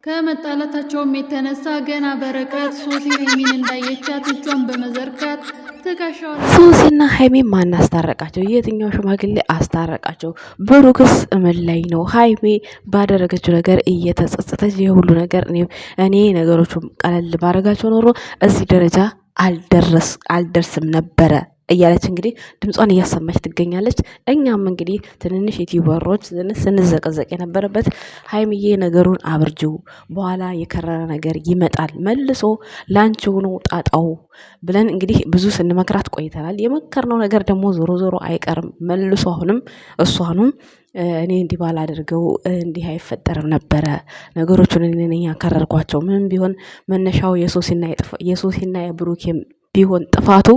ከመጣላታቸውም የተነሳ ገና በርቀት ሶሲ ሀይሚን እንዳየቻት እጇን በመዘርጋት ትከሻው ሶሲና ሀይሚ ማን አስታረቃቸው? የትኛው ሽማግሌ አስታረቃቸው? ብሩክስ ምን ላይ ነው? ሀይሚ ባደረገችው ነገር እየተጸጸተች የሁሉ ነገር እኔ ነገሮቹ ቀለል ባረጋቸው ኖሮ እዚህ ደረጃ አልደርስም ነበረ እያለች እንግዲህ ድምጿን እያሰማች ትገኛለች። እኛም እንግዲህ ትንንሽ ዩቲዩበሮች ስንዘቀዘቅ የነበረበት ሀይሚዬ ነገሩን አብርጅው፣ በኋላ የከረረ ነገር ይመጣል መልሶ ላንቺው ነው ጣጣው ብለን እንግዲህ ብዙ ስንመክራት ቆይተናል። የመከርነው ነገር ደግሞ ዞሮ ዞሮ አይቀርም መልሶ አሁንም እሷኑም እኔ እንዲህ ባላደርገው እንዲህ አይፈጠርም ነበረ፣ ነገሮቹን እኔ ነኝ ያከረርኳቸው። ምንም ቢሆን መነሻው የሶሲና የብሩኬም ቢሆን ጥፋቱ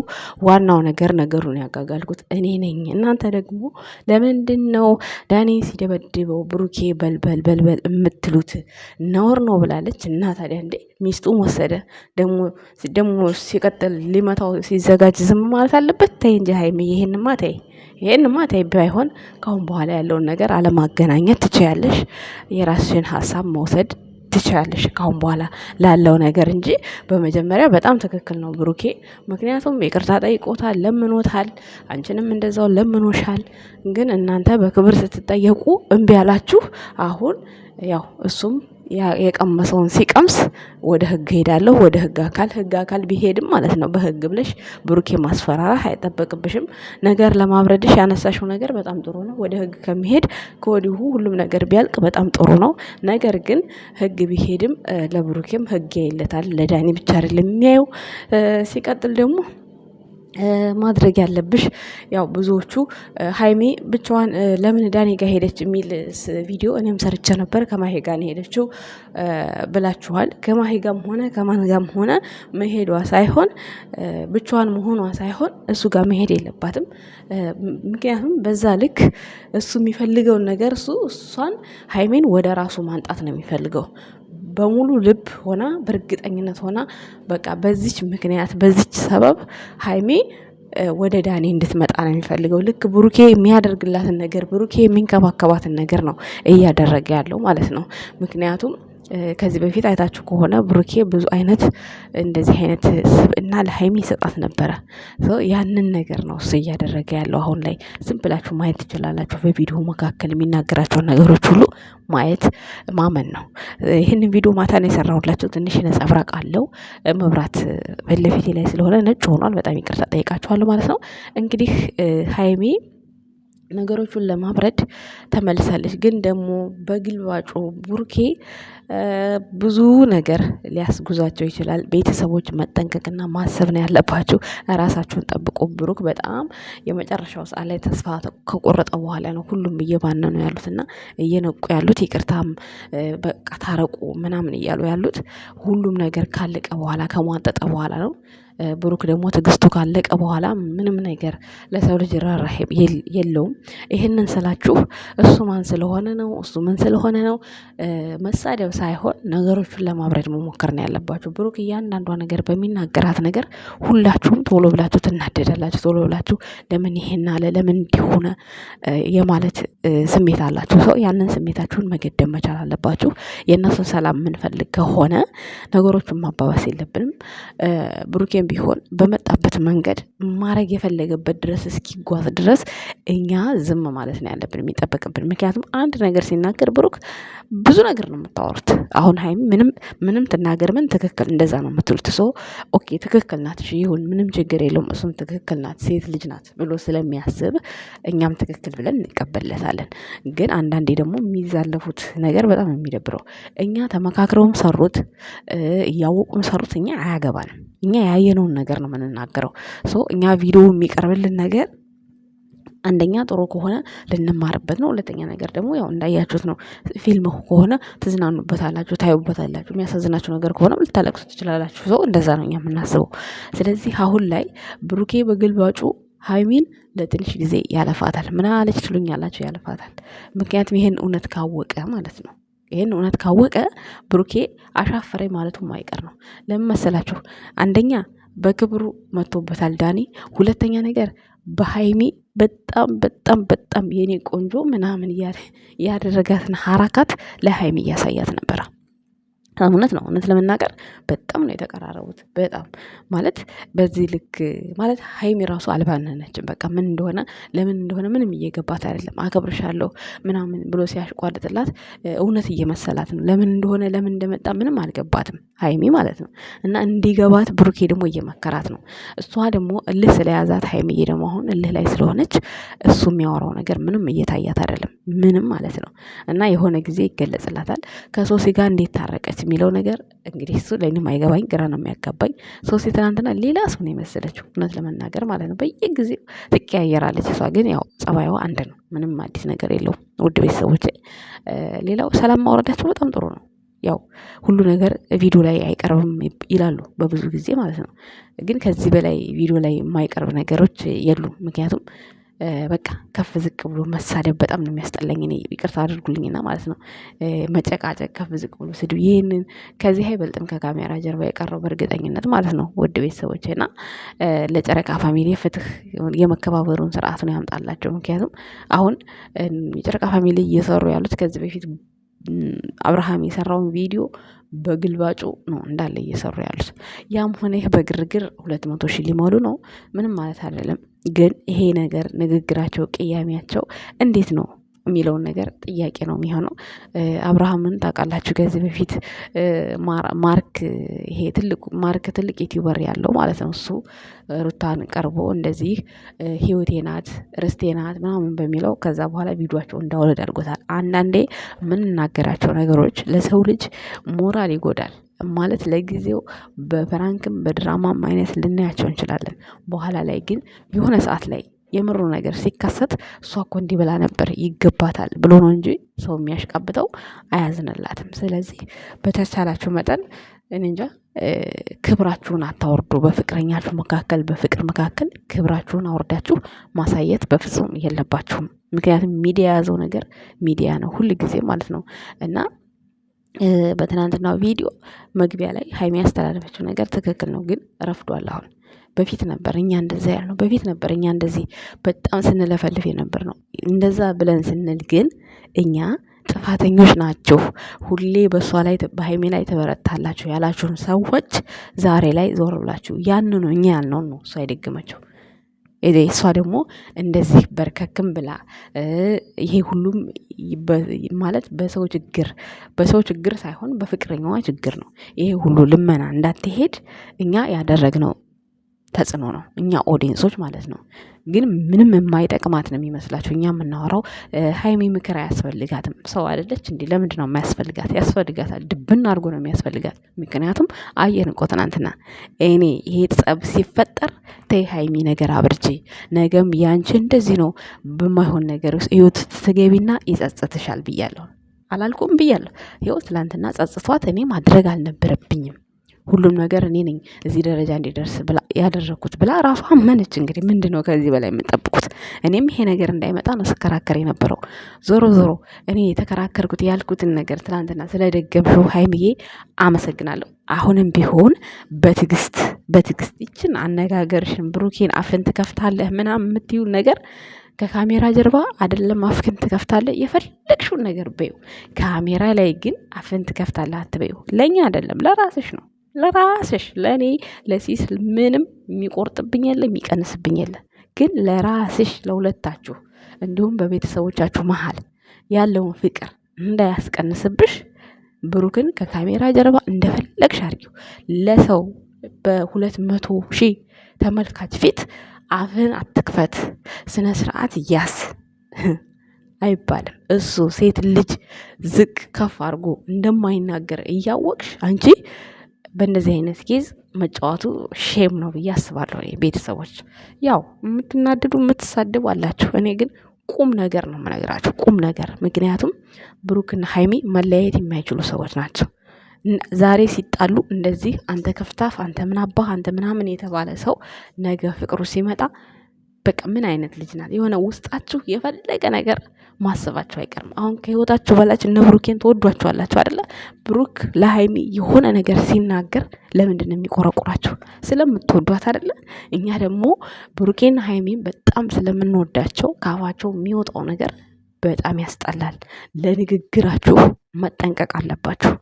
ዋናው ነገር ነገሩን ያጋጋልኩት እኔ ነኝ። እናንተ ደግሞ ለምንድን ነው ዳኒ ሲደበድበው ብሩኬ በልበል የምትሉት? ነውር ነው ብላለች። እና ታዲያ እንዴ ሚስቱን ወሰደ ደግሞ ሲቀጥል ሊመታው ሲዘጋጅ ዝም ማለት አለበት? ተይ እንጂ ሀይሚ ይሄንማ ተይ። ባይሆን ካሁን በኋላ ያለውን ነገር አለማገናኘት ትችያለሽ። የራስሽን ሀሳብ መውሰድ ትችላለሽ ካሁን በኋላ ላለው ነገር እንጂ በመጀመሪያ በጣም ትክክል ነው ብሩኬ። ምክንያቱም ይቅርታ ጠይቆታል፣ ለምኖታል፣ አንቺንም እንደዛው ለምኖሻል። ግን እናንተ በክብር ስትጠየቁ እምቢ ያላችሁ አሁን ያው እሱም የቀመሰውን ሲቀምስ ወደ ህግ ሄዳለሁ ወደ ህግ አካል ቢሄድም ማለት ነው በህግ ብለሽ ብሩኬ ማስፈራራት አይጠበቅብሽም። ነገር ለማብረድሽ ያነሳሽው ነገር በጣም ጥሩ ነው። ወደ ህግ ከሚሄድ ከወዲሁ ሁሉም ነገር ቢያልቅ በጣም ጥሩ ነው። ነገር ግን ህግ ቢሄድም ለብሩኬም ህግ ያይለታል። ለዳኒ ብቻ አይደለም የሚያየው። ሲቀጥል ደግሞ ማድረግ ያለብሽ ያው ብዙዎቹ ሀይሚ ብቻዋን ለምን ዳኒ ጋር ሄደች የሚል ቪዲዮ እኔም ሰርቼ ነበር። ከማሄ ጋር ነው ሄደችው ብላችኋል። ከማሄ ጋርም ሆነ ከማን ጋርም ሆነ መሄዷ ሳይሆን ብቻዋን መሆኗ ሳይሆን እሱ ጋር መሄድ የለባትም። ምክንያቱም በዛ ልክ እሱ የሚፈልገውን ነገር እሷን ሀይሜን ወደ ራሱ ማንጣት ነው የሚፈልገው። በሙሉ ልብ ሆና በእርግጠኝነት ሆና በቃ በዚች ምክንያት በዚች ሰበብ ሀይሜ ወደ ዳኒ እንድትመጣ ነው የሚፈልገው። ልክ ብሩኬ የሚያደርግላትን ነገር ብሩኬ የሚንከባከባትን ነገር ነው እያደረገ ያለው ማለት ነው። ምክንያቱም ከዚህ በፊት አይታችሁ ከሆነ ብሩኬ ብዙ አይነት እንደዚህ አይነት ስብዕና ለሀይሚ ይሰጣት ነበረ። ያንን ነገር ነው እሱ እያደረገ ያለው አሁን ላይ። ዝም ብላችሁ ማየት ትችላላችሁ። በቪዲዮ መካከል የሚናገራቸውን ነገሮች ሁሉ ማየት ማመን ነው። ይህንን ቪዲዮ ማታ ነው የሰራሁላችሁ። ትንሽ ነጸብራቅ አለው። መብራት ፊት ለፊቴ ላይ ስለሆነ ነጭ ሆኗል። በጣም ይቅርታ ጠይቃችኋለሁ ማለት ነው። እንግዲህ ሀይሚ ነገሮቹን ለማብረድ ተመልሳለች። ግን ደግሞ በግልባጩ ብሩኬ ብዙ ነገር ሊያስጉዛቸው ይችላል። ቤተሰቦች መጠንቀቅና ማሰብ ነው ያለባቸው። ራሳችሁን ጠብቁ። ብሩክ በጣም የመጨረሻው ሰዓት ላይ ተስፋ ከቆረጠ በኋላ ነው ሁሉም እየባነኑ ያሉትና እየነቁ ያሉት። ይቅርታም በቃ ታረቁ ምናምን እያሉ ያሉት ሁሉም ነገር ካለቀ በኋላ ከሟጠጠ በኋላ ነው። ብሩክ ደግሞ ትዕግስቱ ካለቀ በኋላ ምንም ነገር ለሰው ልጅ ራራህ የለውም። ይሄንን ስላችሁ እሱ ማን ስለሆነ ነው እሱ ምን ስለሆነ ነው መሳደብ ሳይሆን ነገሮችን ለማብረድ መሞከር ነው ያለባችሁ። ብሩክ እያንዳንዷ ነገር በሚናገራት ነገር ሁላችሁም ቶሎ ብላችሁ ትናደዳላችሁ። ቶሎ ብላችሁ ለምን ይሄን አለ ለምን እንዲሆነ የማለት ስሜት አላችሁ። ሰው ያንን ስሜታችሁን መገደብ መቻል አለባችሁ። የእነሱን ሰላም የምንፈልግ ከሆነ ነገሮችን ማባባስ የለብንም። ብሩኬ ቢሆን በመጣበት መንገድ ማድረግ የፈለገበት ድረስ እስኪጓዝ ድረስ እኛ ዝም ማለት ነው ያለብን የሚጠበቅብን። ምክንያቱም አንድ ነገር ሲናገር ብሩክ ብዙ ነገር ነው የምታወሩት። አሁን ሀይሚ ምንም ትናገር ምን ትክክል እንደዛ ነው የምትሉት። ኦኬ ትክክል ናት፣ እሺ ይሁን፣ ምንም ችግር የለውም፣ እሱም ትክክል ናት፣ ሴት ልጅ ናት ብሎ ስለሚያስብ እኛም ትክክል ብለን እንቀበለታለን። ግን አንዳንዴ ደግሞ የሚዛለፉት ነገር በጣም የሚደብረው እኛ ተመካክረውም ሰሩት እያወቁም ሰሩት እኛ አያገባንም። እኛ ያየነውን ነገር ነው የምንናገረው። እኛ ቪዲዮ የሚቀርብልን ነገር አንደኛ ጥሩ ከሆነ ልንማርበት ነው። ሁለተኛ ነገር ደግሞ ያው እንዳያችሁት ነው። ፊልም ከሆነ ትዝናኑበታላችሁ፣ ታዩበታላችሁ። የሚያሳዝናችሁ ነገር ከሆነ ልታለቅሱ ትችላላችሁ። እንደዛ ነው እኛ የምናስበው። ስለዚህ አሁን ላይ ብሩኬ በግልባጩ ሀይሚን ለትንሽ ጊዜ ያለፋታል። ምን አለች ትሉኛላችሁ? ያለፋታል። ምክንያቱም ይሄን እውነት ካወቀ ማለት ነው። ይሄን እውነት ካወቀ ብሩኬ አሻፈረኝ ማለቱ ማይቀር ነው። ለምን መሰላችሁ? አንደኛ በክብሩ መጥቶበታል ዳኒ። ሁለተኛ ነገር በሀይሚ በጣም በጣም በጣም የኔ ቆንጆ ምናምን ያደረጋትን ሀራካት ለሀይሚ እያሳያት ነበረ። እውነት ነው። እውነት ለመናገር በጣም ነው የተቀራረቡት። በጣም ማለት በዚህ ልክ ማለት ሀይሚ ራሱ አልባነነችም። በቃ ምን እንደሆነ ለምን እንደሆነ ምንም እየገባት አይደለም። አከብርሻለሁ ምናምን ብሎ ሲያሽቋልጥላት እውነት እየመሰላት ነው። ለምን እንደሆነ ለምን እንደመጣ ምንም አልገባትም ሀይሚ ማለት ነው። እና እንዲገባት ብሩኬ ደግሞ እየመከራት ነው። እሷ ደግሞ እልህ ስለያዛት ሀይሚዬ ደግሞ አሁን እልህ ላይ ስለሆነች እሱ የሚያወራው ነገር ምንም እየታያት አይደለም። ምንም ማለት ነው። እና የሆነ ጊዜ ይገለጽላታል። ከሶሲ ጋር እንዴት ታረቀች የሚለው ነገር እንግዲህ እሱ ለእኔም አይገባኝ፣ ግራ ነው የሚያጋባኝ። ሶሲ ትናንትና ሌላ ሰው ነው የመሰለችው እውነት ለመናገር ማለት ነው። በየጊዜው ትቀያየራለች። እሷ ግን ያው ጸባይዋ አንድ ነው። ምንም አዲስ ነገር የለውም። ውድ ቤተሰቦች፣ ሌላው ሰላም ማውረዳቸው በጣም ጥሩ ነው። ያው ሁሉ ነገር ቪዲዮ ላይ አይቀርብም ይላሉ በብዙ ጊዜ ማለት ነው። ግን ከዚህ በላይ ቪዲዮ ላይ የማይቀርብ ነገሮች የሉም። ምክንያቱም በቃ ከፍ ዝቅ ብሎ መሳደብ በጣም ነው የሚያስጠላኝ። እኔ ይቅርታ አድርጉልኝና ማለት ነው። መጨቃጨቅ፣ ከፍ ዝቅ ብሎ ስድብ፣ ይህንን ከዚህ አይበልጥም ከካሜራ ጀርባ የቀረው በእርግጠኝነት ማለት ነው። ውድ ቤተሰቦች እና ለጨረቃ ፋሚሊ ፍትህ የመከባበሩን ስርዓቱን ያምጣላቸው። ምክንያቱም አሁን የጨረቃ ፋሚሊ እየሰሩ ያሉት ከዚህ በፊት አብርሃም የሰራውን ቪዲዮ በግልባጩ ነው እንዳለ እየሰሩ ያሉት። ያም ሆነ ይህ በግርግር 200,000 ሊሞሉ ነው። ምንም ማለት አይደለም። ግን ይሄ ነገር ንግግራቸው፣ ቅያሜያቸው እንዴት ነው የሚለውን ነገር ጥያቄ ነው የሚሆነው። አብርሃምን ታውቃላችሁ ከዚህ በፊት ማርክ ይሄ ማርክ ትልቅ ዩቲዩበር ያለው ማለት ነው። እሱ ሩታን ቀርቦ እንደዚህ ህይወቴ ናት ርስቴ ናት ምናምን በሚለው ከዛ በኋላ ቪዲዮቸው እንዳወረድ አድርጎታል። አንዳንዴ የምንናገራቸው ነገሮች ለሰው ልጅ ሞራል ይጎዳል ማለት ለጊዜው በፍራንክም በድራማም አይነት ልናያቸው እንችላለን። በኋላ ላይ ግን የሆነ ሰዓት ላይ የምሩ ነገር ሲከሰት እሷ እኮ እንዲህ ብላ ነበር ይገባታል ብሎ ነው እንጂ ሰው የሚያሽቃብጠው አያዝንላትም። ስለዚህ በተቻላችሁ መጠን እኔ እንጃ ክብራችሁን አታወርዱ። በፍቅረኛችሁ መካከል በፍቅር መካከል ክብራችሁን አውርዳችሁ ማሳየት በፍጹም የለባችሁም። ምክንያቱም ሚዲያ የያዘው ነገር ሚዲያ ነው ሁል ጊዜ ማለት ነው። እና በትናንትናው ቪዲዮ መግቢያ ላይ ሀይሚ ያስተላለፈችው ነገር ትክክል ነው፣ ግን ረፍዷል። አሁን በፊት ነበር እኛ እንደዛ ያልነው፣ በፊት ነበር እኛ እንደዚህ በጣም ስንለፈልፍ የነበር ነው። እንደዛ ብለን ስንል ግን እኛ ጥፋተኞች ናችሁ፣ ሁሌ በእሷ ላይ በሀይሜ ላይ ትበረታላችሁ ያላችሁን ሰዎች ዛሬ ላይ ዞር ብላችሁ ያን ነው እኛ ያልነውን ነው እሷ የደገመችው። እሷ ደግሞ እንደዚህ በርከክም ብላ ይሄ ሁሉም ማለት በሰው ችግር ሳይሆን በፍቅረኛዋ ችግር ነው። ይሄ ሁሉ ልመና እንዳትሄድ እኛ ያደረግነው ተጽዕኖ ነው፣ እኛ ኦዲየንሶች ማለት ነው። ግን ምንም የማይጠቅማት ነው የሚመስላችሁ። እኛ የምናወራው ሀይሚ ምክር አያስፈልጋትም። ሰው አይደለች እንዲህ ለምንድን ነው የማያስፈልጋት? ያስፈልጋታል። ድብን አድርጎ ነው የሚያስፈልጋት። ምክንያቱም አየን እኮ ትናንትና እኔ ይሄ ጸብ ሲፈጠር ተይ ሀይሚ ነገር አብርጂ፣ ነገም ያንቺ እንደዚህ ነው በማይሆን ነገር ውስጥ ህይወት ትገቢና ይጸጽትሻል ብያለሁ። አላልኩም ብያለሁ። ይኸው ትናንትና ጸጽቷት እኔ ማድረግ አልነበረብኝም ሁሉም ነገር እኔ ነኝ እዚህ ደረጃ እንዲደርስ ያደረኩት ብላ ራሷ አመነች። እንግዲህ ምንድነው ከዚህ በላይ የምጠብቁት? እኔም ይሄ ነገር እንዳይመጣ ነው ስከራከር የነበረው። ዞሮ ዞሮ እኔ የተከራከርኩት ያልኩትን ነገር ትናንትና ስለደገምሽው ሀይሚዬ አመሰግናለሁ። አሁንም ቢሆን በትዕግስት ይችን አነጋገርሽን ብሩኬን አፍን ትከፍታለህ ምናምን የምትይው ነገር ከካሜራ ጀርባ አይደለም አፍክን ትከፍታለህ፣ የፈለግሽውን ነገር በይው። ካሜራ ላይ ግን አፍን ትከፍታለህ አትበይው። ለእኛ አይደለም ለራስሽ ነው፣ ለራስሽ። ለእኔ ለሲስ ምንም የሚቆርጥብኝ የለ የሚቀንስብኝ የለ። ግን ለራስሽ ለሁለታችሁ እንዲሁም በቤተሰቦቻችሁ መሀል ያለውን ፍቅር እንዳያስቀንስብሽ ብሩክን ከካሜራ ጀርባ እንደፈለግሽ አድርጊው። ለሰው በ200,000 ተመልካች ፊት አፍን አትክፈት፣ ስነ ስርዓት ያስ አይባልም። እሱ ሴት ልጅ ዝቅ ከፍ አድርጎ እንደማይናገር እያወቅሽ አንቺ በእንደዚህ አይነት ኬዝ መጫወቱ ሼም ነው ብዬ አስባለሁ። ቤተሰቦች ያው የምትናደዱ የምትሳደቡ አላችሁ። እኔ ግን ቁም ነገር ነው የምነግራችሁ፣ ቁም ነገር። ምክንያቱም ብሩክና ሀይሚ መለያየት የማይችሉ ሰዎች ናቸው። ዛሬ ሲጣሉ እንደዚህ አንተ ከፍታፍ፣ አንተ ምናባህ፣ አንተ ምናምን የተባለ ሰው ነገ ፍቅሩ ሲመጣ በቃ ምን አይነት ልጅ ናት? የሆነ ውስጣችሁ የፈለገ ነገር ማሰባችሁ አይቀርም። አሁን ከህይወታችሁ በላች እነ ብሩኬን ትወዷቸዋላችሁ አይደለ? ብሩክ ለሀይሚ የሆነ ነገር ሲናገር ለምንድን ነው የሚቆረቁራችሁ? ስለምትወዷት አይደለ? እኛ ደግሞ ብሩኬን ሀይሚን በጣም ስለምንወዳቸው ከአፋቸው የሚወጣው ነገር በጣም ያስጠላል። ለንግግራችሁ መጠንቀቅ አለባችሁ።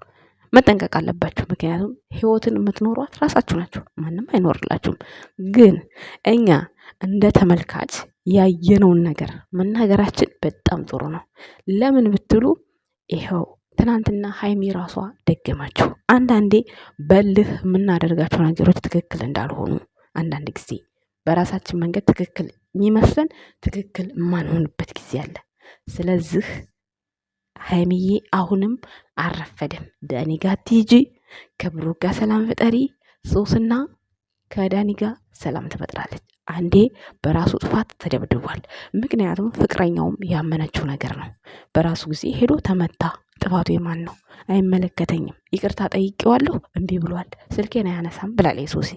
መጠንቀቅ አለባችሁ። ምክንያቱም ህይወትን የምትኖሯት ራሳችሁ ናችሁ፣ ማንም አይኖርላችሁም። ግን እኛ እንደ ተመልካች ያየነውን ነገር መናገራችን በጣም ጥሩ ነው። ለምን ብትሉ ይኸው ትናንትና ሀይሚ ራሷ ደገማችሁ። አንዳንዴ በልህ የምናደርጋቸው ነገሮች ትክክል እንዳልሆኑ አንዳንድ ጊዜ በራሳችን መንገድ ትክክል የሚመስለን ትክክል የማንሆንበት ጊዜ አለ። ስለዚህ ሀይሚዬ አሁንም አረፈደም። ዳኒ ጋር ትሂጂ፣ ከብሩክ ጋር ሰላም ፍጠሪ። ሶስና ከዳኒ ጋር ሰላም ትፈጥራለች። አንዴ በራሱ ጥፋት ተደብድቧል። ምክንያቱም ፍቅረኛውም ያመነችው ነገር ነው። በራሱ ጊዜ ሄዶ ተመታ። ጥፋቱ የማን ነው? አይመለከተኝም፣ ይቅርታ ጠይቄዋለሁ፣ እምቢ ብሏል፣ ስልኬን አያነሳም ብላለች ሶሲ።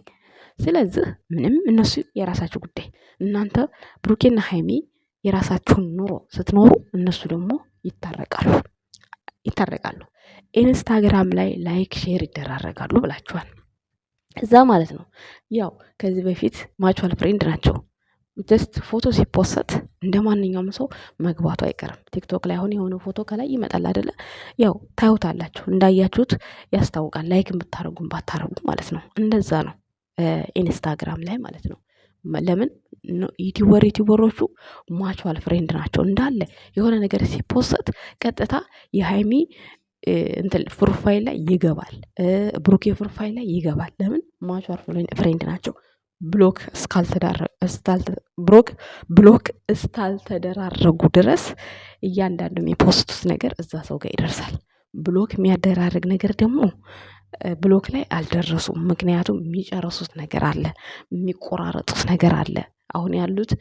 ስለዚህ ምንም እነሱ የራሳቸው ጉዳይ፣ እናንተ ብሩኬና ሀይሚ የራሳችሁን ኑሮ ስትኖሩ እነሱ ደግሞ ይታረቃሉ። ኢንስታግራም ላይ ላይክ ሼር ይደራረጋሉ ብላችኋል። እዛ ማለት ነው። ያው ከዚህ በፊት ማቹዋል ፍሬንድ ናቸው። ጀስት ፎቶ ሲፖሰት እንደ ማንኛውም ሰው መግባቱ አይቀርም። ቲክቶክ ላይ አሁን የሆነ ፎቶ ከላይ ይመጣል አይደለ? ያው ታዩታላችሁ፣ እንዳያችሁት ያስታውቃል። ላይክን ብታረጉም ባታረጉ ማለት ነው። እንደዛ ነው ኢንስታግራም ላይ ማለት ነው። ለምን ዩቲዩበሮቹ ማቹዋል ፍሬንድ ናቸው። እንዳለ የሆነ ነገር ሲፖሰት ቀጥታ የሃይሚ እንትን ፕሮፋይል ላይ ይገባል፣ ብሩኬ ፕሮፋይል ላይ ይገባል። ለምን ማቹዋል ፍሬንድ ናቸው። ብሎክ እስካልተደራረጉ ድረስ እያንዳንዱ የሚፖስቱት ነገር እዛ ሰው ጋር ይደርሳል። ብሎክ የሚያደራርግ ነገር ደግሞ ብሎክ ላይ አልደረሱም። ምክንያቱም የሚጨርሱት ነገር አለ፣ የሚቆራረጡት ነገር አለ። አሁን ያሉት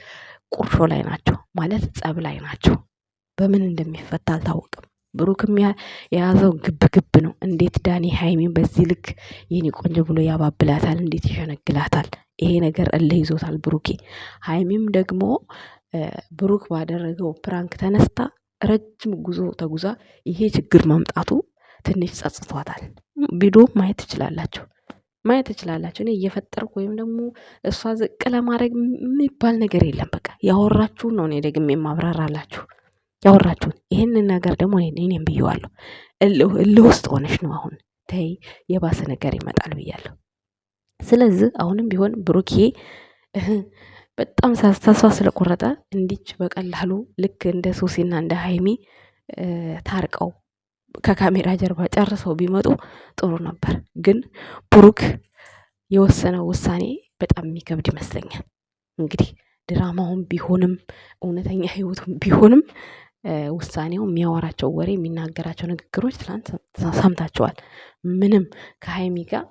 ቁርሾ ላይ ናቸው፣ ማለት ጸብ ላይ ናቸው። በምን እንደሚፈታ አልታወቅም። ብሩክም የያዘው ግብ ነው። እንዴት ዳኒ ሀይሚን በዚህ ልክ የኔ ቆንጆ ብሎ ያባብላታል? እንዴት ይሸነግላታል? ይሄ ነገር እልህ ይዞታል ብሩኬ። ሀይሚም ደግሞ ብሩክ ባደረገው ፕራንክ ተነስታ ረጅም ጉዞ ተጉዛ ይሄ ችግር ማምጣቱ ትንሽ ጸጽቷታል። ቪዲዮ ማየት ትችላላችሁ። እኔ እየፈጠርኩ ወይም ደግሞ እሷ ዝቅ ለማድረግ የሚባል ነገር የለም። በቃ ያወራችሁን ነው እኔ ደግሜ የማብራራላችሁ። ያወራችሁን ይህንን ነገር ደግሞ እኔም ብየዋለሁ። እልህ ውስጥ ሆነሽ ነው አሁን ተይ፣ የባሰ ነገር ይመጣል ብያለሁ። ስለዚህ አሁንም ቢሆን ብሩኬ በጣም ተስፋ ስለቆረጠ እንዲች በቀላሉ ልክ እንደ ሶሲና እንደ ሀይሚ ታርቀው ከካሜራ ጀርባ ጨርሰው ቢመጡ ጥሩ ነበር። ግን ብሩክ የወሰነው ውሳኔ በጣም የሚከብድ ይመስለኛል። እንግዲህ ድራማውን ቢሆንም እውነተኛ ህይወቱም ቢሆንም ውሳኔው የሚያወራቸው ወሬ የሚናገራቸው ንግግሮች ትናንት ሰምታችኋል። ምንም ከሀይሚ ጋር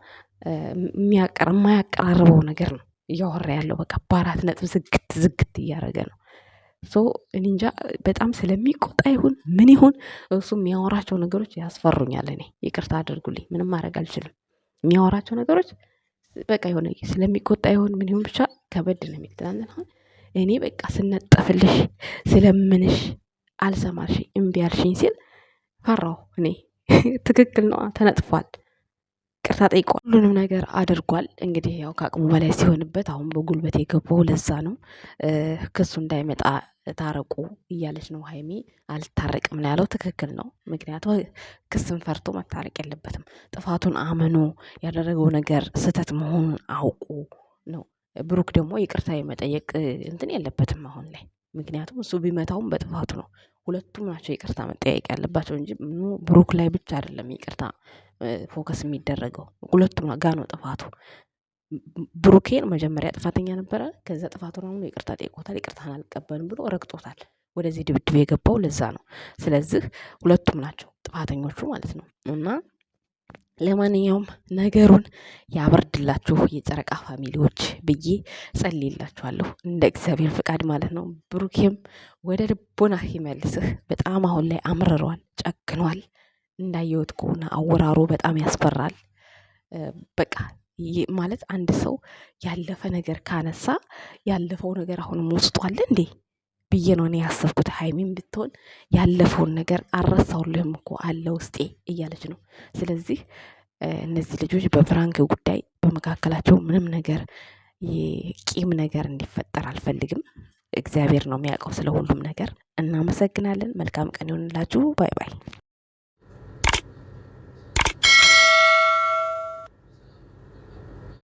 የማያቀራርበው ነገር ነው እያወራ ያለው። በቃ በአራት ነጥብ ዝግት እያደረገ ነው። እኔ እንጃ በጣም ስለሚቆጣ ይሁን ምን ይሁን እሱ የሚያወራቸው ነገሮች ያስፈሩኛል። እኔ ይቅርታ አድርጉልኝ፣ ምንም ማድረግ አልችልም። የሚያወራቸው ነገሮች በቃ የሆነ ስለሚቆጣ ይሁን ምን ይሁን ብቻ ከበድ ነው የሚል። ትናንትና እኔ በቃ ስነጠፍልሽ ስለምንሽ አልሰማልሽኝ እምቢ አልሽኝ ሲል ፈራሁ እኔ። ትክክል ነው፣ ተነጥፏል፣ ቅርታ ጠይቋል፣ ሁሉንም ነገር አድርጓል። እንግዲህ ያው ከአቅሙ በላይ ሲሆንበት አሁን በጉልበት የገባው ለዛ ነው። ክሱ እንዳይመጣ ታረቁ እያለች ነው ሀይሚ። አልታረቅም ነው ያለው። ትክክል ነው። ምክንያቱም ክስን ፈርቶ መታረቅ የለበትም። ጥፋቱን አምኖ ያደረገው ነገር ስህተት መሆኑን አውቁ ነው። ብሩክ ደግሞ ይቅርታ የመጠየቅ እንትን የለበትም አሁን ላይ። ምክንያቱም እሱ ቢመታውም በጥፋቱ ነው። ሁለቱም ናቸው ይቅርታ መጠየቅ ያለባቸው እንጂ ብሩክ ላይ ብቻ አይደለም ይቅርታ ፎከስ የሚደረገው። ሁለቱም ጋ ነው ጥፋቱ። ብሩኬን መጀመሪያ ጥፋተኛ ነበረ። ከዛ ጥፋቱን አሁን ይቅርታ ጠይቆታል። ይቅርታን አልቀበልም ብሎ ረግጦታል። ወደዚህ ድብድብ የገባው ለዛ ነው። ስለዚህ ሁለቱም ናቸው ጥፋተኞቹ ማለት ነው። እና ለማንኛውም ነገሩን ያበርድላችሁ የጨረቃ ፋሚሊዎች ብዬ ጸልይላችኋለሁ፣ እንደ እግዚአብሔር ፍቃድ ማለት ነው። ብሩኬም ወደ ልቦና ይመልስህ። በጣም አሁን ላይ አምርሯል፣ ጨክኗል። እንዳየሁት ከሆነ አወራሩ በጣም ያስፈራል። በቃ ማለት አንድ ሰው ያለፈ ነገር ካነሳ ያለፈው ነገር አሁንም ውስጡ አለ እንዴ ብዬ ነው እኔ ያሰብኩት። ሀይሚን ብትሆን ያለፈውን ነገር አልረሳሁልህም እኮ አለ ውስጤ እያለች ነው። ስለዚህ እነዚህ ልጆች በፍራንክ ጉዳይ በመካከላቸው ምንም ነገር ቂም ነገር እንዲፈጠር አልፈልግም። እግዚአብሔር ነው የሚያውቀው ስለ ሁሉም ነገር። እናመሰግናለን። መልካም ቀን ይሆንላችሁ። ባይ ባይ።